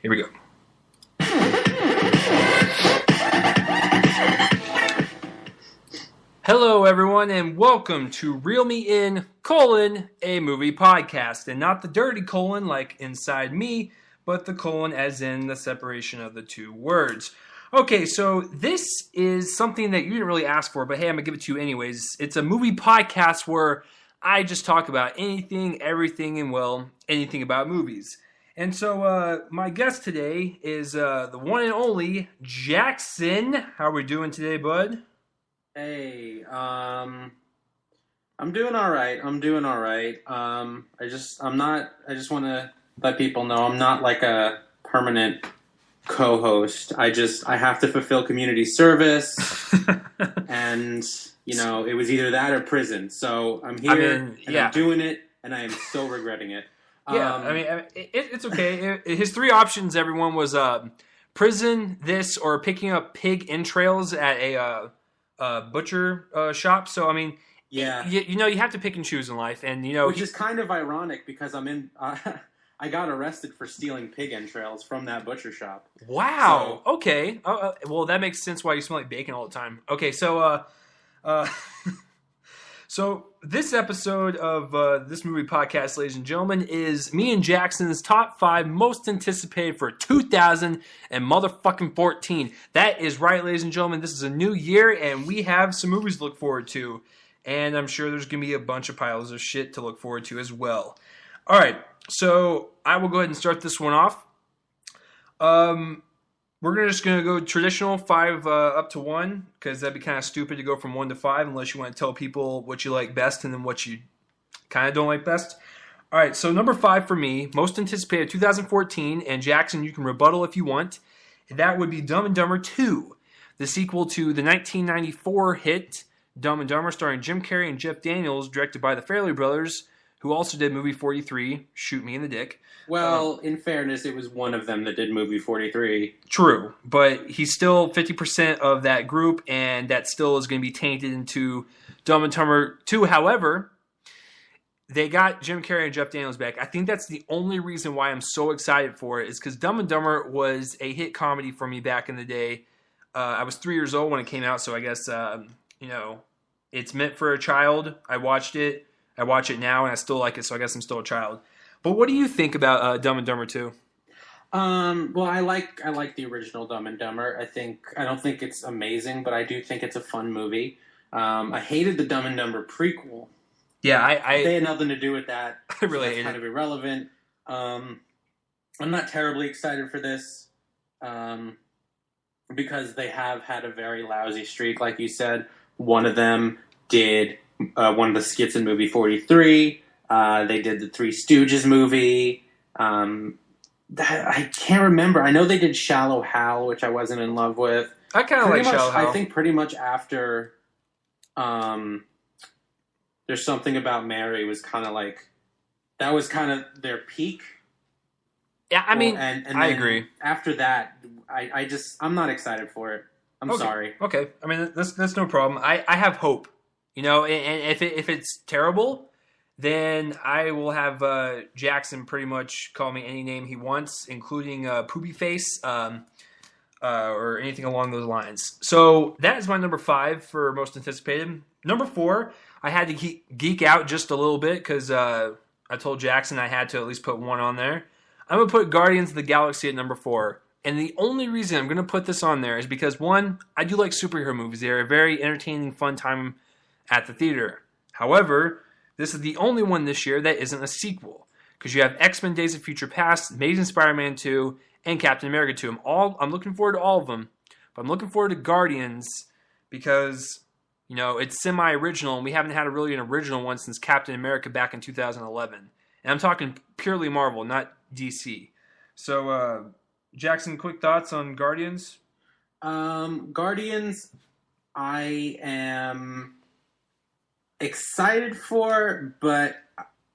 Here we go. Hello, everyone, and welcome to Reel Me In, a movie podcast. And not the dirty colon like inside me, but the colon as in the separation of the two words. Okay, so this is something that you didn't really ask for, but hey, I'm going to give it to you anyways. It's a movie podcast where I just talk about anything, everything, and well, anything about movies. And so my guest today is the one and only Jackson. How are we doing today, bud? Hey, I'm doing all right. I just want to let people know I'm not like a permanent co-host. I have to fulfill community service, and it was either that or prison. So I'm here, I'm doing it, and I am so regretting it. Yeah, it's okay. His three options, everyone, was prison, this, or picking up pig entrails at a butcher shop. So you have to pick and choose in life, and which is kind of ironic because I'm in. I got arrested for stealing pig entrails from that butcher shop. Wow. So, okay. Well, that makes sense why you smell like bacon all the time. Okay, so so this episode of this movie podcast, ladies and gentlemen, is me and Jackson's top 5 most anticipated for 2014. That is right, ladies and gentlemen. This is a new year, and we have some movies to look forward to. And I'm sure there's going to be a bunch of piles of shit to look forward to as well. All right, so I will go ahead and start this one off. We're just going to go traditional 5 up to 1, because that'd be kind of stupid to go from 1 to 5 unless you want to tell people what you like best and then what you kind of don't like best. All right, so number 5 for me, most anticipated 2014, and Jackson, you can rebuttal if you want. That would be Dumb and Dumber 2, the sequel to the 1994 hit Dumb and Dumber, starring Jim Carrey and Jeff Daniels, directed by the Farrelly brothers, who also did movie 43, Shoot Me in the Dick. Well, in fairness, it was one of them that did movie 43. True, but he's still 50% of that group, and that still is going to be tainted into Dumb and Dumber 2. However, they got Jim Carrey and Jeff Daniels back. I think that's the only reason why I'm so excited for it, is because Dumb and Dumber was a hit comedy for me back in the day. I was 3 years old when it came out, so I guess, it's meant for a child. I watched it. I watch it now, and I still like it, so I guess I'm still a child. But what do you think about Dumb and Dumber 2? Well, I like the original Dumb and Dumber. I don't think it's amazing, but I do think it's a fun movie. I hated the Dumb and Dumber prequel. Yeah, they had nothing to do with that. I really hated it. Kind of irrelevant. I'm not terribly excited for this because they have had a very lousy streak, like you said. One of them did one of the skits in movie 43. They did the Three Stooges movie. I can't remember. I know they did Shallow Hal, which I wasn't in love with. I kind of like Shallow Hal. I think pretty much after There's Something About Mary was kind of like, that was kind of their peak. Yeah, and I agree. After that, I'm not excited for it. I'm sorry. Okay, that's no problem. I have hope. And if it's terrible, then I will have Jackson pretty much call me any name he wants, including Poopy Face or anything along those lines. So that is my number 5 for most anticipated. Number 4, I had to geek out just a little bit because I told Jackson I had to at least put one on there. I'm going to put Guardians of the Galaxy at number 4. And the only reason I'm going to put this on there is because, 1, I do like superhero movies. They're a very entertaining, fun time at the theater. However, this is the only one this year that isn't a sequel, because you have X-Men Days of Future Past, Amazing Spider-Man 2, and Captain America 2. I'm looking forward to all of them, but I'm looking forward to Guardians because, it's semi-original, and we haven't had an original one since Captain America back in 2011. And I'm talking purely Marvel, not DC. So, Jackson, quick thoughts on Guardians? Guardians, I am excited for, but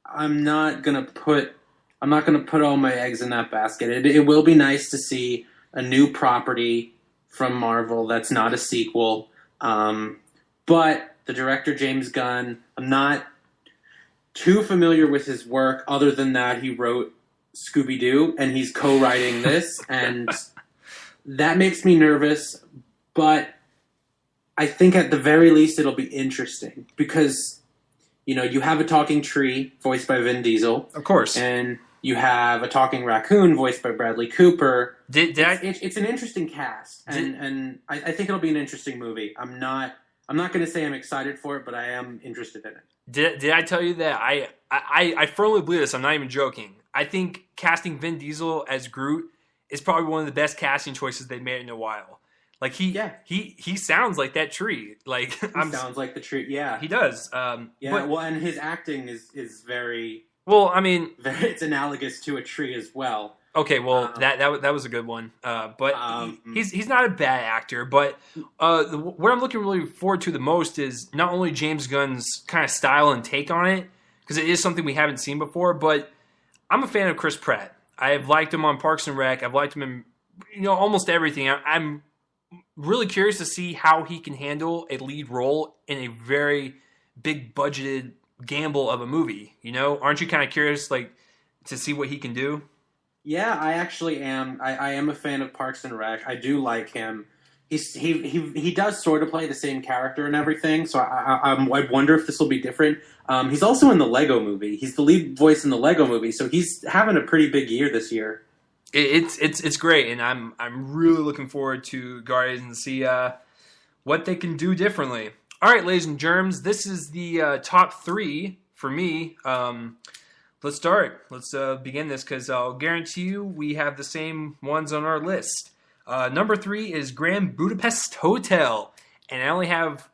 I'm not gonna put all my eggs in that basket. It will be nice to see a new property from Marvel that's not a sequel. But the director, James Gunn, I'm not too familiar with his work. Other than that, he wrote Scooby-Doo, and he's co-writing this, and that makes me nervous, but I think at the very least it'll be interesting because, you have a talking tree voiced by Vin Diesel. Of course. And you have a talking raccoon voiced by Bradley Cooper. It's an interesting cast, and I think it'll be an interesting movie. I'm not going to say I'm excited for it, but I am interested in it. Did I tell you that I firmly believe this? I'm not even joking. I think casting Vin Diesel as Groot is probably one of the best casting choices they've made in a while. Like he sounds like that tree. Like sounds like the tree. Yeah, he does. And his acting is very well. I mean, it's analogous to a tree as well. Okay, well that was a good one. But he's not a bad actor. But what I'm looking really forward to the most is not only James Gunn's kind of style and take on it, because it is something we haven't seen before. But I'm a fan of Chris Pratt. I've liked him on Parks and Rec. I've liked him in almost everything. I'm really curious to see how he can handle a lead role in a very big budgeted gamble of a movie. Aren't you kind of curious, like, to see what he can do? Yeah, I actually am. I am a fan of Parks and Rec. I do like him. He does sort of play the same character and everything, so I wonder if this will be different. He's also in the Lego Movie. He's the lead voice in the Lego Movie, so he's having a pretty big year this year. It's great, and I'm really looking forward to Guardians and see what they can do differently. All right, ladies and germs, this is the top 3 for me. Let's start. Let's begin this because I'll guarantee you we have the same ones on our list. Number 3 is Grand Budapest Hotel, and I only have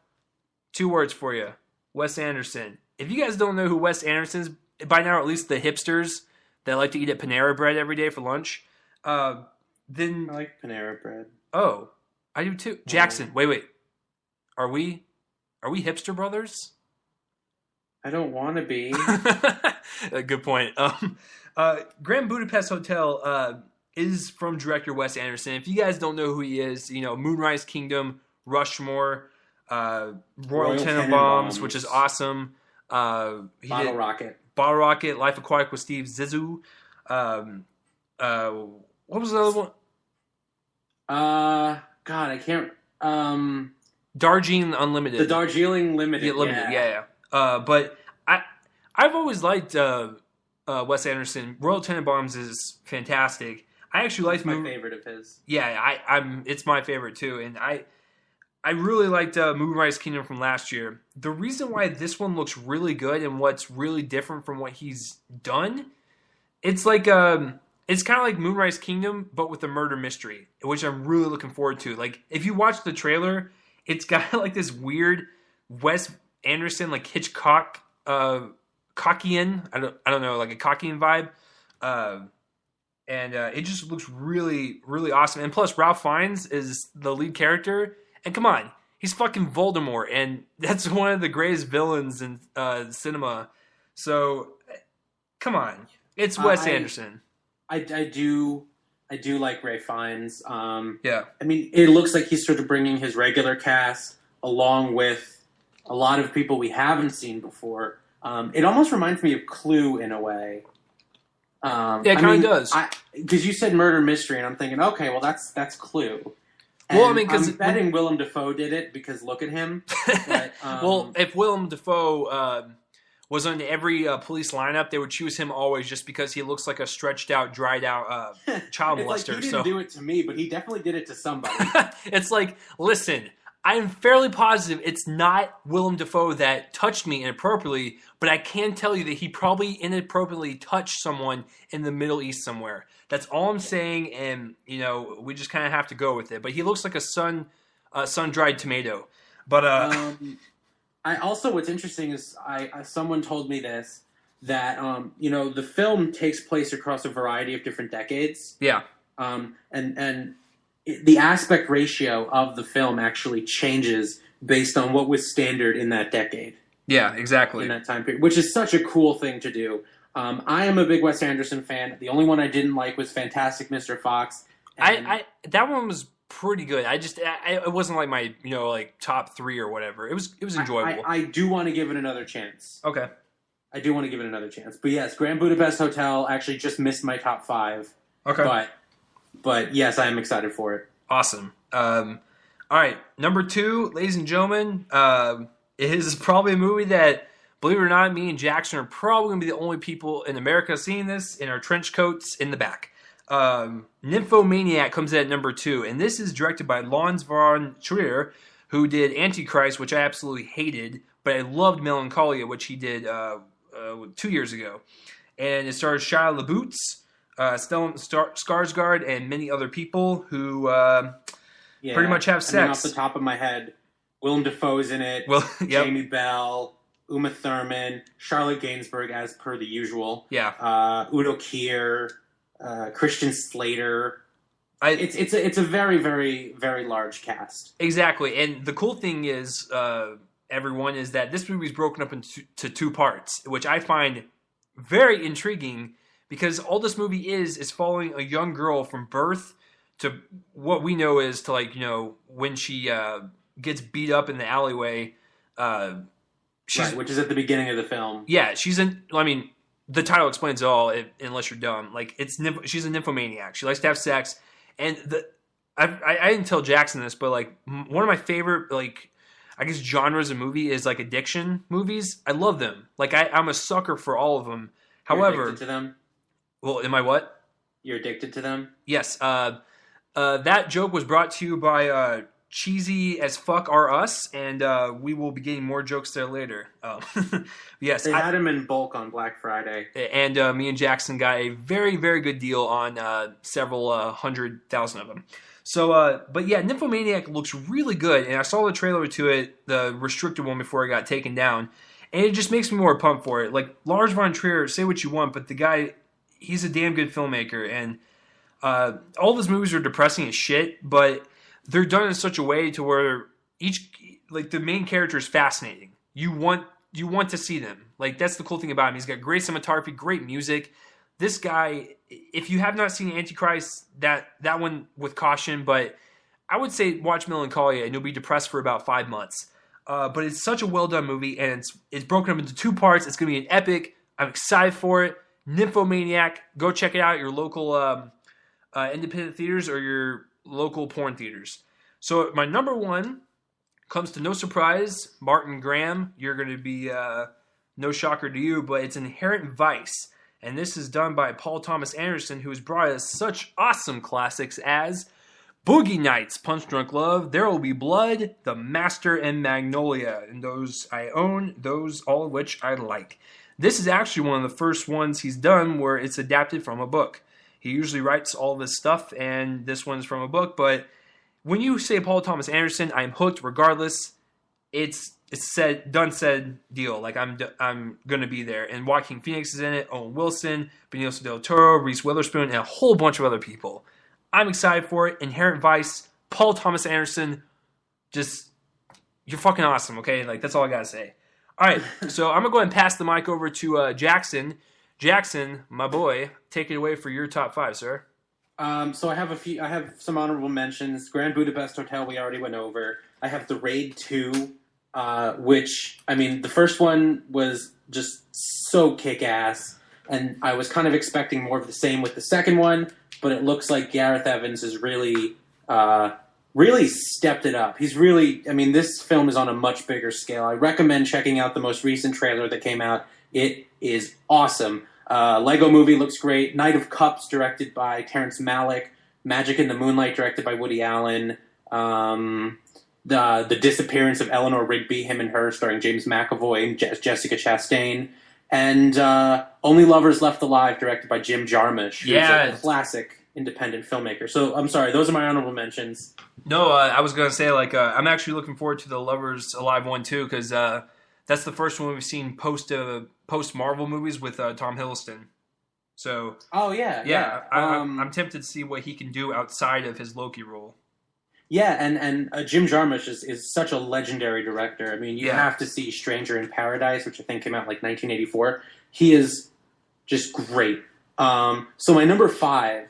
2 words for you. Wes Anderson. If you guys don't know who Wes Anderson is, by now at least the hipsters that like to eat at Panera Bread every day for lunch, then... I like Panera Bread. Oh, I do too. Jackson, wait. Are we hipster brothers? I don't want to be. Good point. Grand Budapest Hotel is from director Wes Anderson. If you guys don't know who he is, Moonrise Kingdom, Rushmore, Royal Tenenbaums, which is awesome. Bottle Rocket, Life Aquatic with Steve Zissou. What was the other one? God, I can't. Darjeeling Unlimited. The Darjeeling Limited. Yeah. But I've always liked Wes Anderson. Royal Tenenbaums is fantastic. I actually liked my favorite of his. Yeah, it's my favorite too, and I really liked Moonrise Kingdom from last year. The reason why this one looks really good and what's really different from what he's done, it's like it's kind of like Moonrise Kingdom, but with a murder mystery, which I'm really looking forward to. Like, if you watch the trailer, it's got like this weird Wes Anderson, like Hitchcock, Cockian, I don't know, like a Cockian vibe. And it just looks really, really awesome. And plus, Ralph Fiennes is the lead character. And come on, he's fucking Voldemort. And that's one of the greatest villains in cinema. So, come on. It's Wes Anderson. I do like Ray Fiennes. Yeah. I mean, it looks like he's sort of bringing his regular cast along with a lot of people we haven't seen before. It almost reminds me of Clue in a way. Yeah, it kind of does. Because you said murder mystery, and I'm thinking, okay, well, that's Clue. And well, I mean, because I'm betting Willem Dafoe did it because look at him. But, well, if Willem Dafoe was on every police lineup, they would choose him always just because he looks like a stretched out, dried out child molester. Like he didn't do it to me, but he definitely did it to somebody. It's like, listen, I'm fairly positive it's not Willem Dafoe that touched me inappropriately, but I can tell you that he probably inappropriately touched someone in the Middle East somewhere. That's all I'm saying, and we just kind of have to go with it. But he looks like a sun-dried tomato. But I also, what's interesting is someone told me this, that the film takes place across a variety of different decades. Yeah. And the aspect ratio of the film actually changes based on what was standard in that decade. Yeah, exactly. In that time period, which is such a cool thing to do. I am a big Wes Anderson fan. The only one I didn't like was Fantastic Mr. Fox. That one was pretty good. It wasn't like my top 3 or whatever. It was enjoyable. I do want to give it another chance. Okay. I do want to give it another chance. But yes, Grand Budapest Hotel actually just missed my top 5. Okay. But yes, I am excited for it. Awesome. All right, number 2, ladies and gentlemen, is probably a movie that, believe it or not, me and Jackson are probably going to be the only people in America seeing this in our trench coats in the back. Nymphomaniac comes in at number 2, and this is directed by Lons von Trier, who did Antichrist, which I absolutely hated, but I loved Melancholia, which he did 2 years ago. And it stars Shia LaBeouf, Stellan Skarsgård, and many other people who pretty much have sex. I mean, off the top of my head, Willem Dafoe's in it, Jamie Bell, Uma Thurman, Charlotte Gainsbourg, as per the usual. Yeah. Udo Kier, Christian Slater. It's a very, very, very large cast. Exactly. And the cool thing is, everyone, is that this movie is broken up into 2 parts, which I find very intriguing, because all this movie is following a young girl from birth to what we know is to, like, you know, when she gets beat up in the alleyway. Which is at the beginning of the film. Yeah, the title explains it all, unless you're dumb. Like, she's a nymphomaniac. She likes to have sex. And I didn't tell Jackson this, but, like, one of my favorite, like, I guess genres of movie is, like, addiction movies. I love them. Like, I'm a sucker for all of them. However, you're addicted to them? Well, am I what? You're addicted to them? Yes. That joke was brought to you by Cheesy as Fuck Are Us, and we will be getting more jokes there later. Yes, they had him in bulk on Black Friday, and me and Jackson got a very, very good deal on several 100,000 of them. So, but yeah, Nymphomaniac looks really good, and I saw the trailer to it, the restricted one, before it got taken down, and it just makes me more pumped for it. Like, Lars von Trier, say what you want, but the guy, he's a damn good filmmaker, and all of his movies are depressing as shit, but they're done in such a way to where the main character is fascinating. You want to see them. Like, that's the cool thing about him. He's got great cinematography, great music. This guy, if you have not seen Antichrist, that one with caution, but I would say watch Melancholia and you'll be depressed for about 5 months. But it's such a well done movie, and it's broken up into 2 parts. It's going to be an epic. I'm excited for it. Nymphomaniac. Go check it out at your local independent theaters or your local porn theaters. So my number 1 comes to no surprise, Martin Graham. You're going to be no shocker to you, but it's Inherent Vice. And this is done by Paul Thomas Anderson, who has brought us such awesome classics as Boogie Nights, Punch Drunk Love, There Will Be Blood, The Master, and Magnolia. And those I own, those all of which I like. This is actually one of the first ones he's done where it's adapted from a book. He usually writes all of this stuff, and this one's from a book. But when you say Paul Thomas Anderson, I'm hooked regardless. It's said deal. Like, I'm gonna be there. And Joaquin Phoenix is in it, Owen Wilson, Benicio del Toro, Reese Witherspoon, and a whole bunch of other people. I'm excited for it. Inherent Vice, Paul Thomas Anderson, just, you're fucking awesome, okay? Like, that's all I gotta say. All right, so I'm gonna go ahead and pass the mic over to Jackson. Jackson, my boy, take it away for your top 5, sir. So I have some honorable mentions. Grand Budapest Hotel, we already went over. I have The Raid 2, which, I mean, the first one was just so kick-ass, and I was kind of expecting more of the same with the second one, but it looks like Gareth Evans has really stepped it up. He's really, I mean, this film is on a much bigger scale. I recommend checking out the most recent trailer that came out. It is awesome. Lego Movie looks great. Knight of Cups, directed by Terrence Malick. Magic in the Moonlight, directed by Woody Allen. The Disappearance of Eleanor Rigby, Him and Her, starring James McAvoy and Jessica Chastain. And Only Lovers Left Alive, directed by Jim Jarmusch, who's a classic independent filmmaker. So, I'm sorry, those are my honorable mentions. No, I was going to say, like, I'm actually looking forward to the Lovers Alive one, too, because that's the first one we've seen post-Marvel movies with Tom Hiddleston. So, yeah. I'm tempted to see what he can do outside of his Loki role. Yeah, and Jim Jarmusch is such a legendary director. I mean, you have to see Stranger in Paradise, which I think came out like 1984. He is just great. So my number 5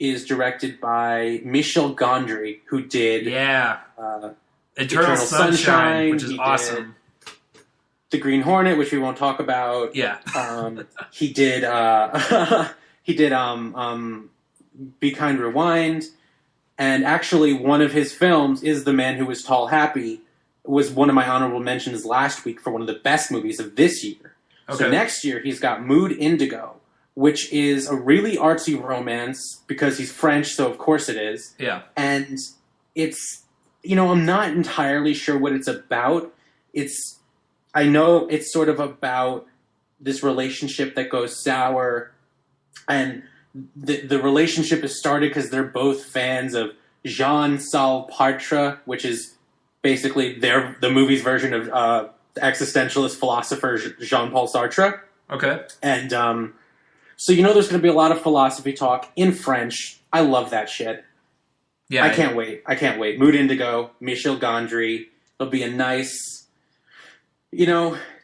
is directed by Michel Gondry, who did Eternal Sunshine, which is awesome. the Green Hornet, which we won't talk about. Yeah. He did he did Be Kind, Rewind, and actually one of his films is The Man Who Was Tall, Happy. Was one of my honorable mentions last week for one of the best movies of this year. Okay. So next year he's got Mood Indigo, which is a really artsy romance because he's French, so of course it is. Yeah. And it's, I'm not entirely sure what it's about. I know it's sort of about this relationship that goes sour, and the relationship is started because they're both fans of Jean-Saul Sartre, which is basically the movie's version of existentialist philosopher Jean-Paul Sartre. Okay. And so there's going to be a lot of philosophy talk in French. I love that shit. Yeah, I can't wait. Mood Indigo, Michel Gondry. It'll be a nice,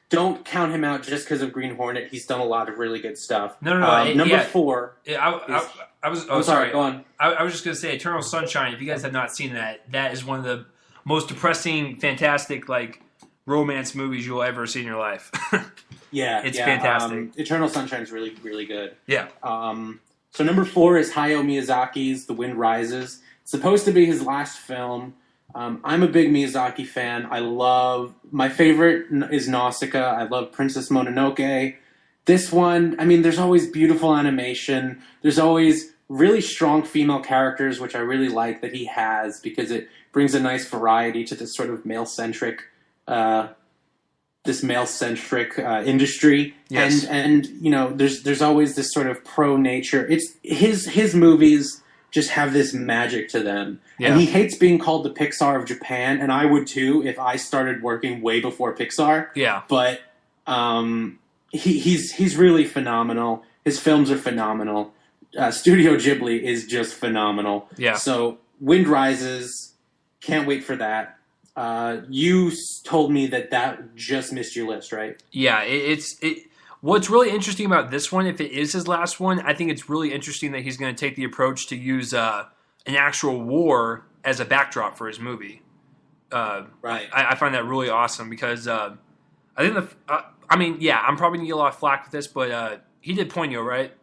don't count him out just because of Green Hornet. He's done a lot of really good stuff. No. Number 4. I was. Oh, sorry. Go on. I was just going to say Eternal Sunshine. If you guys have not seen that, that is one of the most depressing, fantastic, romance movies you'll ever see in your life. It's fantastic. Eternal Sunshine is really, really good. Yeah. So number 4 is Hayao Miyazaki's The Wind Rises. It's supposed to be his last film. I'm a big Miyazaki fan. My favorite is Nausicaa. I love Princess Mononoke. This one, there's always beautiful animation. There's always really strong female characters, which I really like that he has because it brings a nice variety to this sort of male-centric industry. Yes. And there's always this sort of pro nature. It's his movies just have this magic to them. Yeah. And he hates being called the Pixar of Japan, and I would too if I started working way before Pixar. Yeah. But he's really phenomenal. His films are phenomenal. Studio Ghibli is just phenomenal. Yeah. So Wind Rises, can't wait for that. You told me that just missed your list, right? Yeah, what's really interesting about this one, if it is his last one, I think it's really interesting that he's going to take the approach to use an actual war as a backdrop for his movie. Right. I find that really awesome because I think I'm probably going to get a lot of flack with this, but he did Ponyo, right?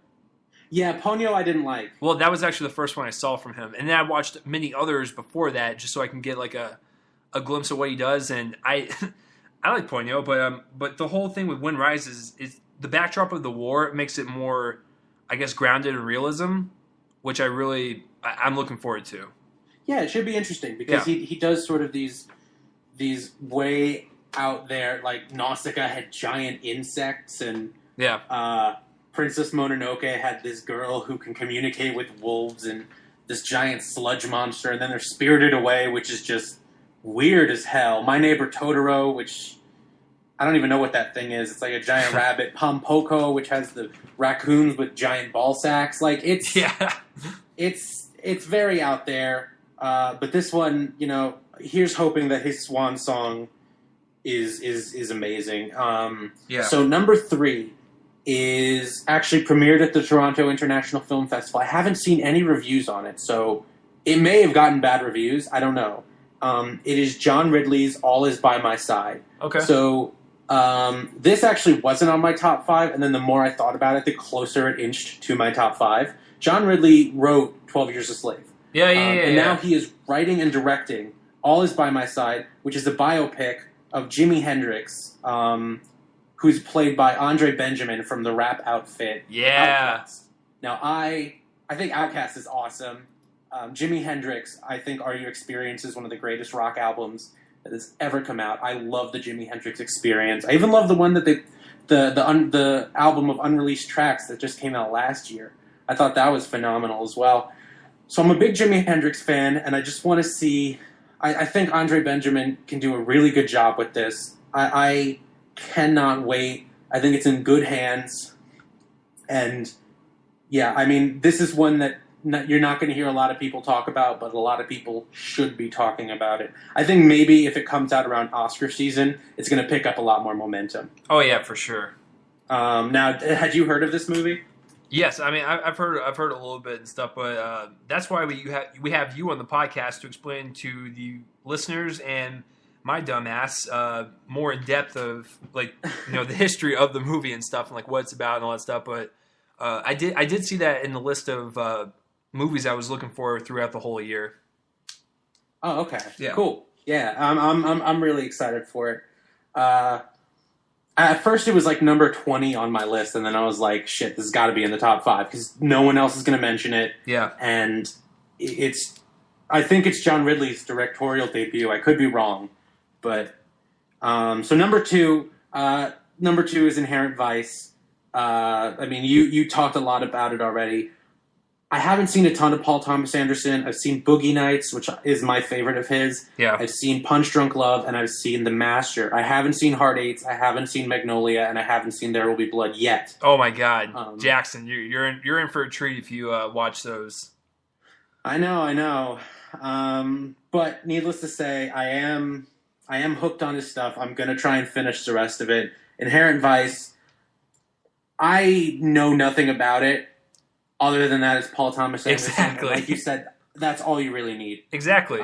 Yeah, Ponyo I didn't like. Well, that was actually the first one I saw from him. And then I watched many others before that just so I can get a glimpse of what he does. And I like Ponyo, but the whole thing with Wind Rises is the backdrop of the war. It makes it more, I guess, grounded in realism, which I'm looking forward to. Yeah, it should be interesting because he does sort of these way out there, like Nausicaa had giant insects and Princess Mononoke had this girl who can communicate with wolves and this giant sludge monster, and then they're Spirited Away, which is just weird as hell. My Neighbor Totoro, which I don't even know what that thing is. It's like a giant rabbit. Pompoko, which has the raccoons with giant ball sacks. It's very out there. But this one, here's hoping that his swan song is amazing. So number 3 is actually premiered at the Toronto International Film Festival. I haven't seen any reviews on it, so it may have gotten bad reviews. I don't know. It is John Ridley's All Is By My Side. Okay. So this actually wasn't on my top 5, and then the more I thought about it, the closer it inched to my top 5. John Ridley wrote 12 Years a Slave. And now he is writing and directing All Is By My Side, which is a biopic of Jimi Hendrix, who's played by Andre Benjamin from the rap outfit Outkast. Now, I think Outkast is awesome. Jimi Hendrix, I think Are You Experience is one of the greatest rock albums that has ever come out. I love the Jimi Hendrix Experience. I even love the one that the album of unreleased tracks that just came out last year. I thought that was phenomenal as well. So I'm a big Jimi Hendrix fan, and I just want to see... I think Andre Benjamin can do a really good job with this. I cannot wait. I think it's in good hands. And, this is one that you're not going to hear a lot of people talk about, but a lot of people should be talking about it. I think maybe if it comes out around Oscar season, it's going to pick up a lot more momentum. Oh, yeah, for sure. Now, had you heard of this movie? Yes, I've heard a little bit and stuff, but that's why we have you on the podcast to explain to the listeners and my dumbass more in depth of like the history of the movie and stuff and like what it's about and all that stuff. But I did see that in the list of movies I was looking for throughout the whole year. Oh, okay, Yeah. Cool. Yeah, I'm really excited for it. At first, it was like number 20 on my list, and then I was like, "Shit, this has got to be in the top 5 because no one else is going to mention it." Yeah, and I think it's John Ridley's directorial debut. I could be wrong, but so number two is Inherent Vice. I mean, you talked a lot about it already. I haven't seen a ton of Paul Thomas Anderson. I've seen Boogie Nights, which is my favorite of his. Yeah. I've seen Punch Drunk Love, and I've seen The Master. I haven't seen Hard Eights. I haven't seen Magnolia, and I haven't seen There Will Be Blood yet. Oh my God, Jackson, you're in for a treat if you watch those. I know. But needless to say, I am hooked on his stuff. I'm gonna try and finish the rest of it. Inherent Vice. I know nothing about it. Other than that, it's Paul Thomas Anderson. Exactly. Like you said, that's all you really need. Exactly.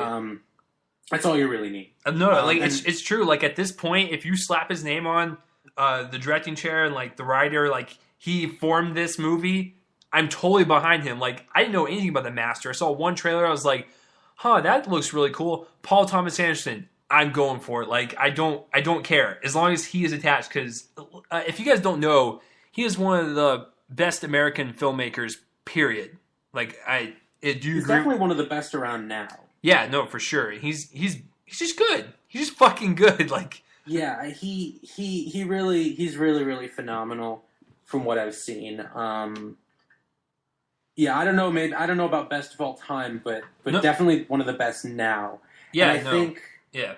That's all you really need. It's true. Like at this point, if you slap his name on the directing chair and like the writer, like he formed this movie, I'm totally behind him. Like I didn't know anything about The Master. I saw one trailer. I was like, "Huh, that looks really cool." Paul Thomas Anderson. I'm going for it. Like I don't care as long as he is attached. Because if you guys don't know, he is one of the best American filmmakers, period. Like, he's definitely one of the best around now. Yeah, no, for sure. He's just good. He's just fucking good. Like, yeah, he's really phenomenal from what I've seen. Yeah, I don't know about best of all time, but no. Definitely one of the best now. Yeah, and I think. Yeah.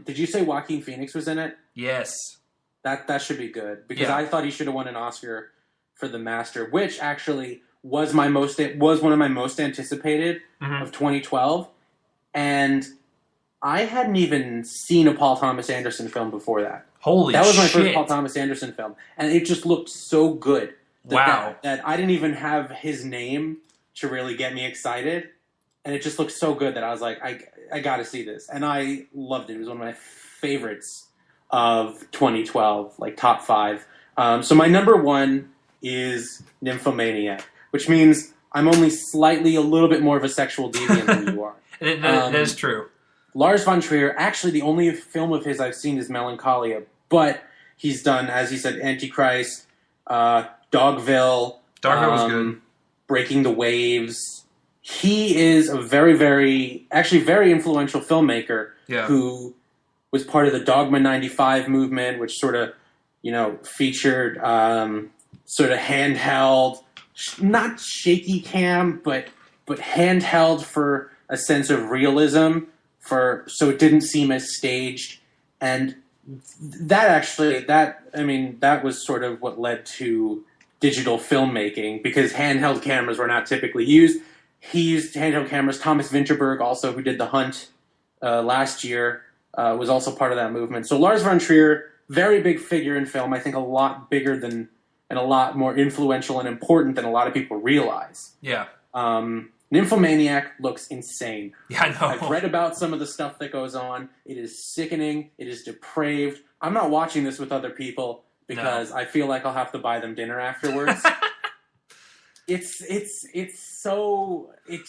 Did you say Joaquin Phoenix was in it? Yes. That should be good because I thought he should have won an Oscar for The Master, which actually was one of my most anticipated of 2012, and I hadn't even seen a Paul Thomas Anderson film before that. That was my first Paul Thomas Anderson film, and it just looked so good. That I didn't even have his name to really get me excited, and it just looked so good that I was like, I got to see this, and I loved it. It was one of my favorites of 2012, like top 5. So my number 1 is Nymphomaniac, which means I'm only slightly a little bit more of a sexual deviant than you are. That is true. Lars von Trier, actually the only film of his I've seen is Melancholia, but he's done, as he said, Antichrist, Dogville. Dogville was good. Breaking the Waves. He is a very influential filmmaker who was part of the Dogma 95 movement, which sort of, featured sort of handheld, not shaky cam, but handheld for a sense of realism, so it didn't seem as staged. And that was sort of what led to digital filmmaking, because handheld cameras were not typically used. He used handheld cameras. Thomas Vinterberg, also, who did The Hunt last year, was also part of that movement. So Lars von Trier, very big figure in film. I think a lot bigger than and a lot more influential and important than a lot of people realize. Yeah. Nymphomaniac looks insane. Yeah, I know. I've read about some of the stuff that goes on. It is sickening. It is depraved. I'm not watching this with other people because I feel like I'll have to buy them dinner afterwards. It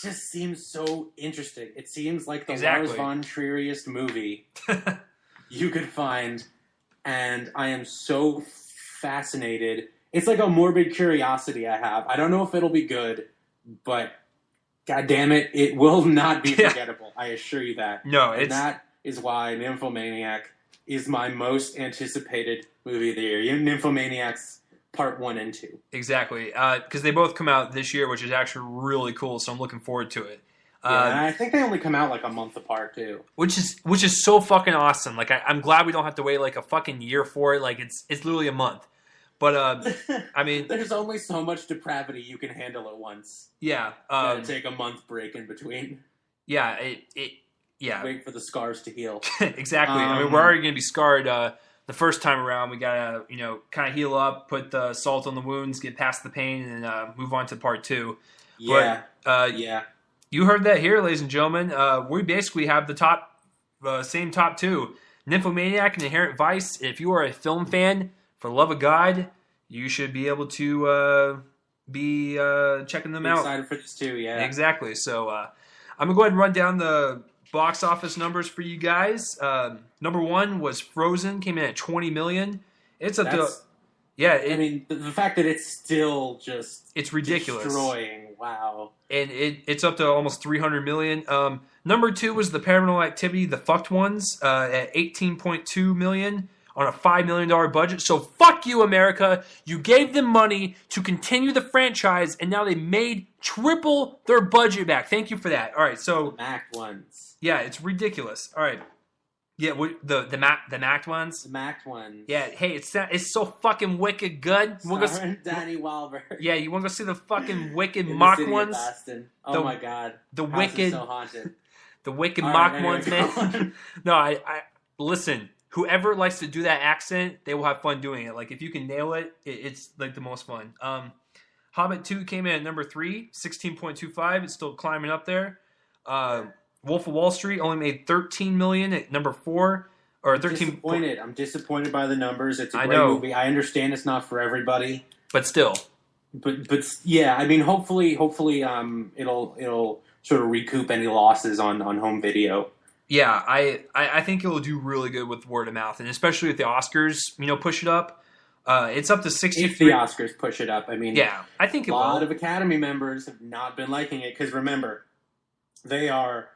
just seems so interesting. It seems like the Lars von Trieriest movie you could find, and I am so fascinated. It's like a morbid curiosity I have. I don't know if it'll be good, but God damn it, it will not be forgettable. I assure you that. No, and that is why Nymphomaniac is my most anticipated movie of the year. Nymphomaniac's Part 1 and 2. Exactly. Because they both come out this year, which is actually really cool, so I'm looking forward to it. Yeah, and I think they only come out like a month apart, too. Which is so fucking awesome. Like, I'm glad we don't have to wait like a fucking year for it. Like, it's literally a month. But, I mean... There's only so much depravity you can handle at once. Yeah. Gotta take a month break in between. Yeah, yeah. Wait for the scars to heal. Exactly. I mean, we're already going to be scarred the first time around. We gotta, kind of heal up, put the salt on the wounds, get past the pain, and move on to part 2. Yeah. But, you heard that here, ladies and gentlemen. We basically have the top same top two. Nymphomaniac and Inherent Vice. If you are a film fan, for the love of God, you should be able to be checking them out. Excited for this too, yeah. Exactly. So I'm going to go ahead and run down the box office numbers for you guys. Number one was Frozen, came in at $20 million. It's up to... Yeah, I mean, the fact that it's still just... It's ridiculous. Destroying, wow. And it's up to almost $300 million. Number two was The Paranormal Activity, The Fucked Ones, at $18.2 million on a $5 million budget. So fuck you, America. You gave them money to continue the franchise, and now they made triple their budget back. Thank you for that. All right, so... The Mac ones. Yeah, it's ridiculous. All right. Yeah, the Mac ones. The Mac ones. Yeah, hey, it's so fucking wicked good. Danny Wahlberg. Yeah, you want to go see the fucking wicked mock ones? Oh my god, the wicked, so haunted. The wicked mock ones, man. No, I listen. Whoever likes to do that accent, they will have fun doing it. Like if you can nail it, it's like the most fun. Hobbit 2 came in at number 3, 16.25. It's still climbing up there. Wolf of Wall Street only made $13 million at number 4, or 13. I'm disappointed by the numbers. It's a great movie. I understand it's not for everybody, but still. But yeah, I mean, hopefully, it'll sort of recoup any losses on home video. Yeah, I think it'll do really good with word of mouth, and especially with the Oscars, push it up. It's up to 63. If the Oscars push it up, I mean, yeah, I think a lot of Academy members have not been liking it because remember, they are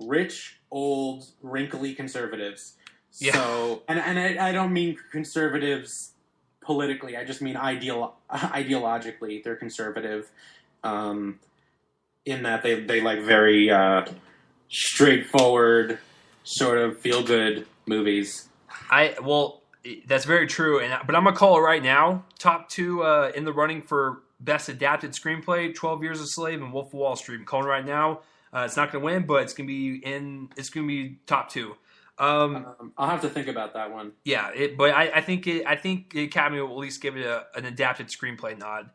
rich, old, wrinkly conservatives. Yeah. So, and I don't mean conservatives politically. I just mean ideologically, they're conservative. In that they like very straightforward, sort of feel good movies. That's very true. But I'm gonna call it right now. Top two in the running for best adapted screenplay: 12 Years a Slave and Wolf of Wall Street. I'm calling it right now. It's not going to win, but it's going to be top two. I'll have to think about that one. Yeah, but I think the Academy will at least give it an adapted screenplay nod.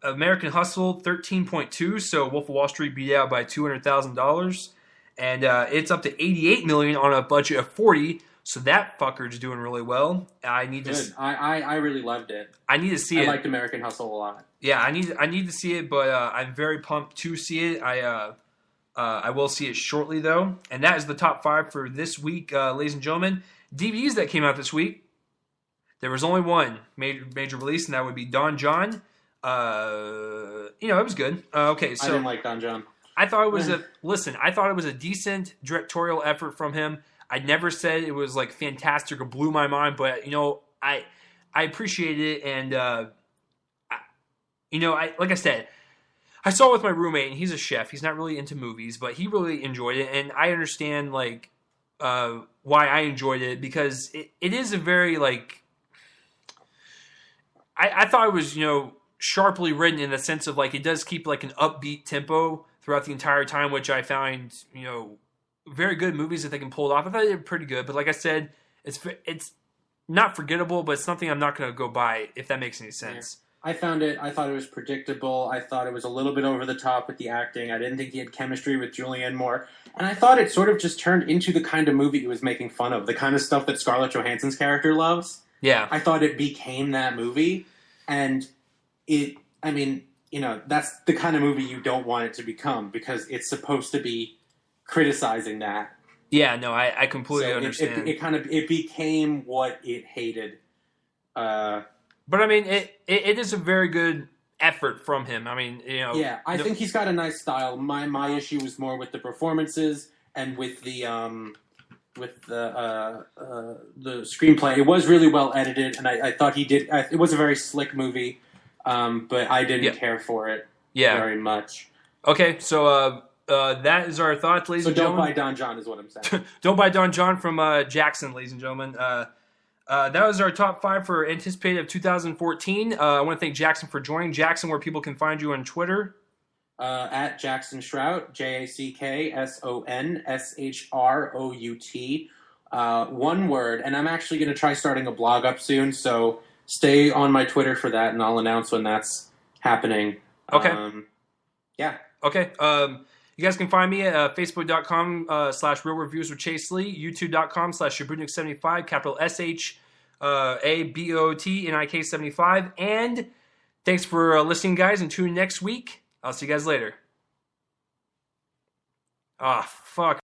American Hustle 13.2, so Wolf of Wall Street beat out by $200,000, and it's up to $88 million on a budget of $40. So that fucker's doing really well. I really loved it. I need to see it. I liked American Hustle a lot. Yeah, I need to see it, but I'm very pumped to see it. I will see it shortly, though. And that is the top 5 for this week, ladies and gentlemen. DVDs that came out this week, there was only one major release, and that would be Don John. It was good. Okay, so I didn't like Don John. I thought it was I thought it was a decent directorial effort from him. I never said it was like fantastic or blew my mind, but I appreciated it, and like I said, I saw it with my roommate, and he's a chef. He's not really into movies, but he really enjoyed it, and I understand like why I enjoyed it, because it is a very like I thought it was sharply written in the sense of like it does keep like an upbeat tempo throughout the entire time, which I find very good movies that they can pull it off. I thought they did pretty good, but like I said, it's not forgettable, but it's something I'm not going to go by, if that makes any sense. Yeah. I thought it was predictable. I thought it was a little bit over the top with the acting. I didn't think he had chemistry with Julianne Moore. And I thought it sort of just turned into the kind of movie he was making fun of, the kind of stuff that Scarlett Johansson's character loves. Yeah. I thought it became that movie. And that's the kind of movie you don't want it to become, because it's supposed to be criticizing that. Yeah, no, I completely understand. It became what it hated. But I mean, it is a very good effort from him. I mean, Yeah, I think he's got a nice style. My issue was more with the performances and with the screenplay. It was really well edited, and I thought he did. It was a very slick movie, but I didn't care for it very much. Okay, so that is our thoughts, ladies and gentlemen. So don't buy Don John is what I'm saying. Don't buy Don John from Jackson, ladies and gentlemen. That was our top 5 for anticipated of 2014. I want to thank Jackson for joining. Jackson, where people can find you on Twitter? At Jackson Shrout, JacksonShrout. One word. And I'm actually going to try starting a blog up soon, so stay on my Twitter for that, and I'll announce when that's happening. Okay. Yeah. Okay. You guys can find me at facebook.com/real reviews with Chase Lee, youtube.com/Shabutnik75, capital SHABOTNIK75. And thanks for listening, guys, and tune in next week. I'll see you guys later. Ah, fuck.